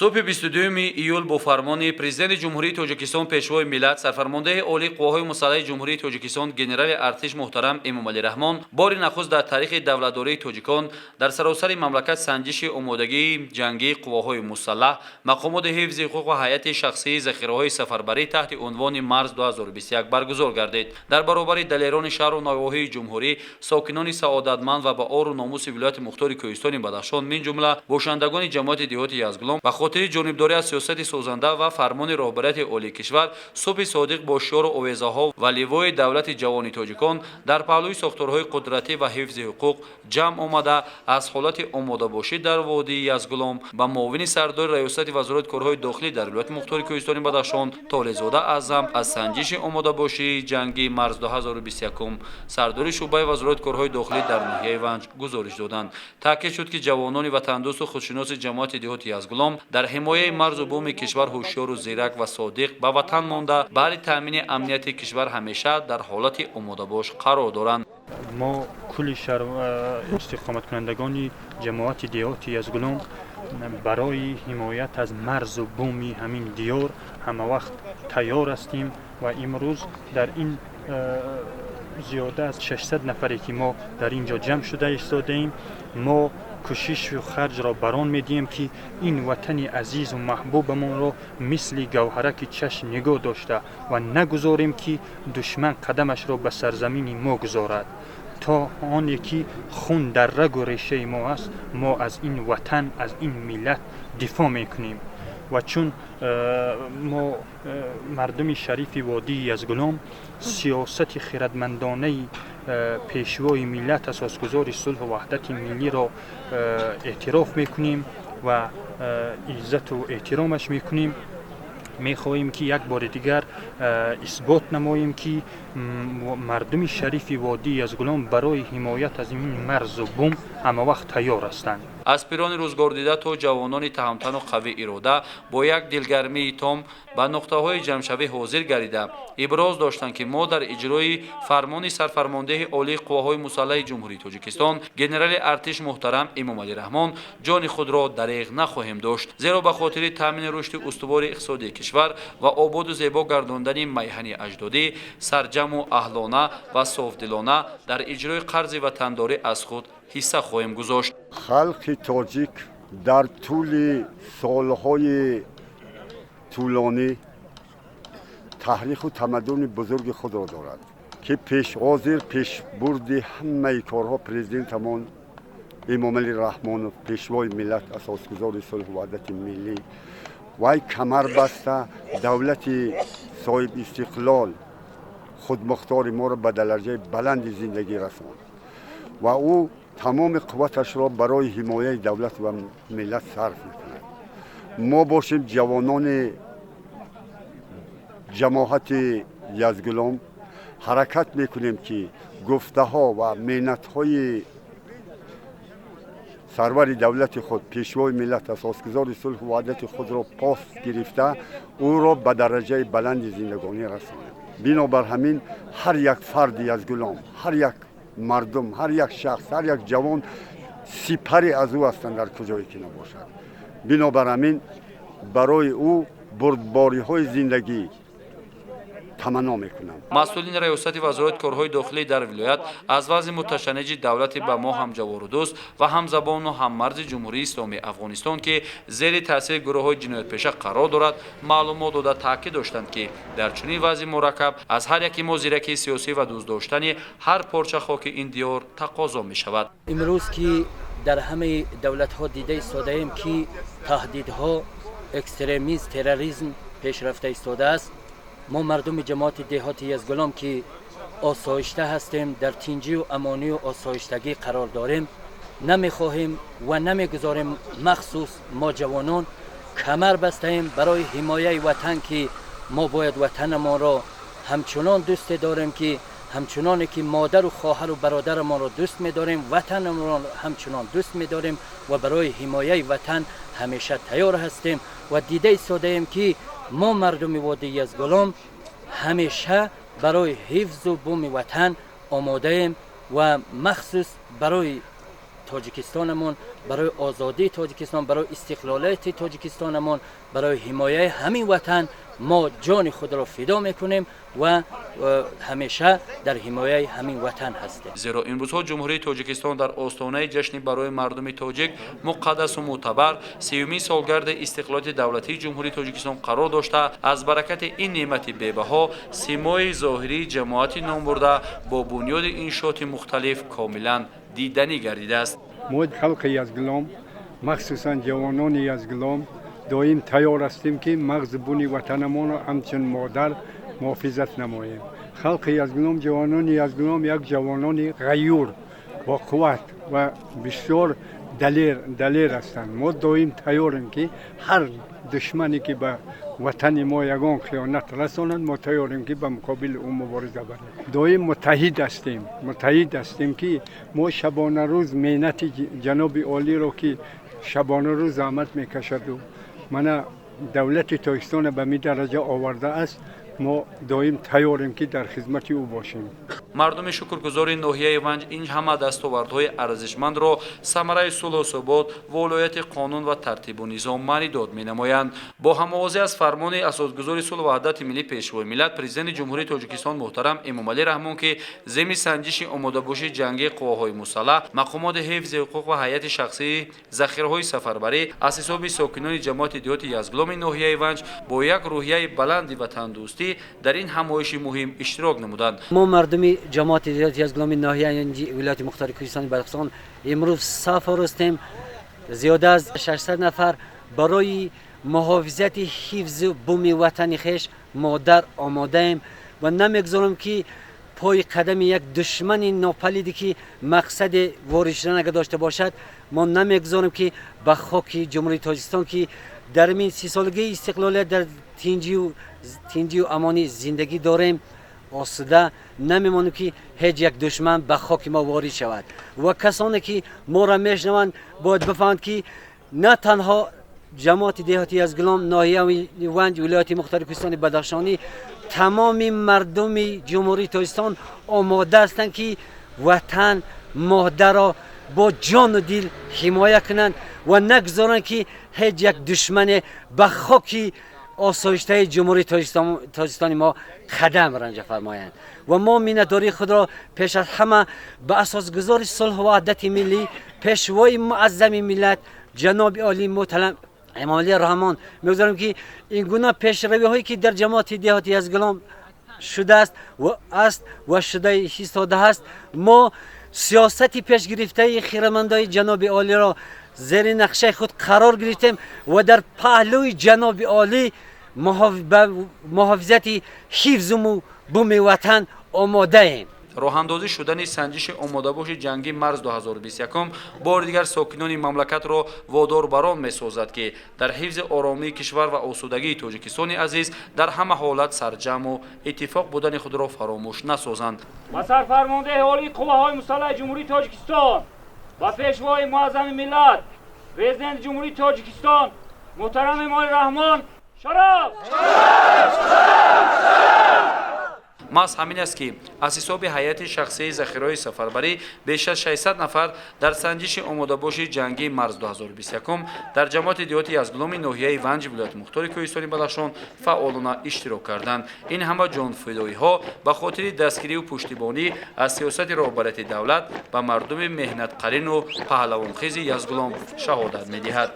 صبح 22 ایول با فرمان پرزیدنت جمهوری تاجیکستان پیشوای ملت سرفرمانده عالی قواهای مسلح جمهوری تاجیکستان گنرال ارتش محترم امامعلی رحمان بار نخست در تاریخ دولتداری تاجیکان در سراسر مملکت سنجش آمادگی جنگی قواهای مسلح مقامات حفظ حقوق و هیئت شخصی ذخیره‌های سفربری تحت عنوان مرز 2021 برگزار گردید. در برابر دلیران شهر و نواحی جمهوری ساکنان سعادتمند و با آر و ناموس ولایت مختار کوهستان بدخشان من جمله باشندگان جماعت دهات یزگلام و خاطر جانبداری از سیاست سازنده و فرمان راهبریت عالی کشور صبح صادق با شعار و آویزه‌ها و لیوای دولت جوان تاجیکان در پهلوی ساختارهای قدرتی و حفظ حقوق جمع آمده از حالت آماده باشی در وادی یزگلام با معاون سردار ریاست وزارت کارهای داخلی در ولایت مختار کوهستان بدخشان طالع‌زاده اعظم از سنجش آماده باشی جنگی مرز 2021 سردار شعبه وزارت کارهای داخلی در ناحیه ونج گزارش دادند. تاکید شد که جوانان وطندوست و خودشناس جماعت دهات یزگلام در حمایه مرز و بوم کشور هوشیار و زیرک و صادق به وطن مانده برای تامین امنیت کشور همیشه در حالت آماده باش قرار دارند. ما کل شهر استقامت کنندگان جماعت دهات یزگلام برای حمایت از مرز و بوم همین دیار همه وقت تیار هستیم و امروز در این زیاده از 600 نفری که ما در اینجا جمع شده ایستاده ایم ما کوشش و خرج را بران میدیم که این وطن عزیز و محبوبمون را مثل گوهرک چشم نگاه داشته و نگذاریم که دشمن قدمش را به سرزمین ما گذارد. تا آن یکی خون در رگ و ریشه ما است ما از این وطن از این ملت دفاع میکنیم و چون ما مردم شریف وادی یزگلام سیاست خردمندانه پیشوای ملت اساسگزار صلح و وحدت ملی را اعتراف میکنیم و عزت و احترامش میکنیم. میخواهیم که یک بار دیگر اثبات نماییم که مردم شریف وادی یزگلام برای حمایت از این مرز و بوم همه وقت تیار هستند. از پیران روزگار دیده تا جوانان تهمتن و قوی اراده با یک دلگرمی تام به نقطه‌های جمع‌شوی حاضر گردیده ابراز داشتند که ما در اجرای فرمان سرفرمانده عالی قواهای مسلح جمهوری تاجیکستان گنرال ارتش محترم امامعلی رحمان جان خود را دریغ نخواهیم داشت، زیرا به خاطر تامین رشد استوار اقتصادی کشور و آباد و زیبا گرداندن میهن اجدادی سرجم و اهلانه و صافدلانه در اجرای قرض وطنداری از خود حصه خواهیم گذاشت. خلق تاجیک در طول سالهای طولانی تحریک و تمدن بزرگ خود را دارد که پیش برد همه کارها پرزیدنتمان امامعلی رحمان و پیشوای ملت اساسگزار صلح و وحدت ملی وای کمر بسته دولت صاحب استقلال خودمختار ما را به درجه بلند زندگی رساند و او تمام قوتش را برای حمایت دولت و ملت صرف می‌کند. ما باشیم جوانان جماعت یزگلام حرکت میکنیم که گفته ها و محنت های سرور دولت خود پیشوای ملت اساسگزار صلح و وحدت خود را پاس گرفته او را به درجه بلند زندگانی رسانیم. بنابر همین هر یک فرد یزگلام هر یک مردم هر یک شخص هر یک جوان سپری از او هستند در کجایی که نباشد. بنابر همین برای او بردباری های زندگی تمنا میکنم. مسئولین ریاست وزارت کارهای داخلی در ولایت از وضع متشنج دولت با ما همجوار و دوست و همزبان و هممرز جمهوری اسلامی افغانستان که زیر تاثیر گروه‌های جنایت‌پیشه قرار دارد معلومات داده تاکید داشتند که در چنین وضع مرکب از هر یک ما زیرکی سیاسی و دوست داشتن هر پارچه خاک این دیار تقاضا می شود. امروز که در همه دولت‌ها دیده ایستاده ایم که تهدیدها اکستریمیسم تروریسم پیشرفته ایستاده است. ما مردم جماعت دهات یزگلام که آسایشته هستیم در تینجی و امانی و آسایشتگی قرار داریم نمیخواهیم و نمیگذاریم مخصوص ما جوانان کمر بستیم برای حمایت وطن که ما باید وطن ما را همچنان دوست داریم که همچنان که مادر و خواهر و برادر ما را دوست می‌داریم وطن ما را همچنان دوست می‌داریم و برای حمایت وطن همیشه تیار هستیم و دیده ایستاده‌ایم که ما مردم وادی یزگلام همیشه برای حفظ و بوم وطن آماده ایم و مخصوص برای تاجیکستانمون، برای آزادی تاجیکستان، برای استقلالیت تاجیکستانمون، برای حمایت همین وطن ما جان خود را فدا میکنیم و همیشه در حمایت همین وطن هستیم. زیرا این روزها جمهوری تاجیکستان در آستانه جشن برای مردم تاجیک مقدس و معتبر 30مین سالگرد استقلال دولتی جمهوری تاجیکستان قرار داشته، از برکت این نعمت بی‌بها سیمای ظاهری جماعت نام برده با بنیاد انشاءات مختلف کاملا دیدنی گردیده است. ما خلق یزگلام، مخصوصا جوانان یزگلام، دائم تیار هستیم که مغز بومی وطنمان را همچون مادر محافظت نماییم. خلق یزگلام، جوانان یزگلام یک جوانان غیور با قوت و بسیار دلیر هستند. ما دائم تیاریم که هر دشمنی که به وطن ما یگان خیانت رسانند، ما تیاریم که به مقابل او مبارزه بریم. دائم متحد هستیم که ما شبانه روز محنت جناب عالی را که شبانه روز زحمت میکشد و من دولت تاجیکستان به می درجه آورده است، ما دائم تیاریم که در خدمت او باشیم. مردم شکرگزار ناحیه ونج این همه دستاوردهای ارزشمند را ثمره صلح و ثبات و ولایت قانون و ترتیب و نظام معنی داد می‌نمایند. با هم‌آوازی از فرمان اساسگذار صلح و وحدت ملی پیشوای ملت پرزیدنت جمهوری تاجیکستان محترم امامعلی رحمان که ضمن سنجش آماده‌باشی جنگی قواهای مسلح، مقامات حفظ حقوق و هیئت شخصی ذخیره‌های سفربری از حساب ساکنان جماعت دیهاتی یزگلام ناحیه ونج با یک روحیه بلند وطن دوستی در این همایش مهم اشتراک نمودند. ما مردم جماعت دیهاتی یزگلام ناحیه ولایت مختار کوهستان بدخشان امروز سفر هستیم. زیاده از 600 نفر برای محافظت حفظ بوم وطن خویش ما در آماده ایم و نمیگذارم که پای قدم یک دشمن ناپلیدی که مقصد وارد شدن اگر داشته باشد، ما نمیگذارم که به خاک جمهوری تاجیکستان که در این 30 سالگی استقلالیت در تینجی و امانی زندگی داریم آسوده نمیمانیم که هیچ یک دشمن به خاک ما وارد شود. و کسانی که ما را میشنوند باید بفهمند که نه تنها جماعت دیهاتی یزگلام ناحیه ونج ولایت مختار کوهستان بدخشانی، تمام مردم جمهوری تاجیکستان آماده هستند که وطن مادر را با جان و دل حمایت کنند و نگذارند که هیچ یک دشمن به خاک آسایشته جمهوری تاجیکستان ما قدم رنج فرمایند. و ما مینتداری خود را پیش از همه به اساسگذار صلح و وحدت ملی پیشوای معظم ملت جناب عالی محترم امامعلی رحمان میگذاریم که این گونه پیشروی هایی که در جماعت دیهاتی یزگلام شده است و شده ایستاده است، ما سیاستی پیش گرفته خیرمندای جناب عالی را زیر نقشه خود قرار گرفتیم و در پهلوی جناب عالی محافظت حفظ بوم وطن آماده ایم. راهاندازی شدن سنجش آماده‌باش جنگی مرز 2021 بار دیگر ساکنان مملکت را وادار بران می‌سازد که در حفظ آرامی کشور و آسودگی تاجیکستان عزیز در همه حالت سرجم و اتفاق بودن خود را فراموش نسازند. و سرفرمانده عالی قواهای مسلح جمهوری تاجیکستان و پیشوای معظم ملت پرزیدنت جمهوری تاجیکستان محترم امامعلی رحمان شرف! محض همین است که از حساب هیئت شخصی ذخیره‌های سفربری بیش از 600 نفر در سنجش آماده‌باش جنگی مرز 2021 در جماعت دیهاتی یزگلام ناحیه ونج ولایت مختار کوهستان بدخشان فعالانه اشتراک کردند. این همه جانفدایی‌ها به خاطر دستگیری و پشتیبانی از سیاست رهبریت دولت به مردم مهنت قرین و پهلوانخیز یزگلام شهادت می‌دهد.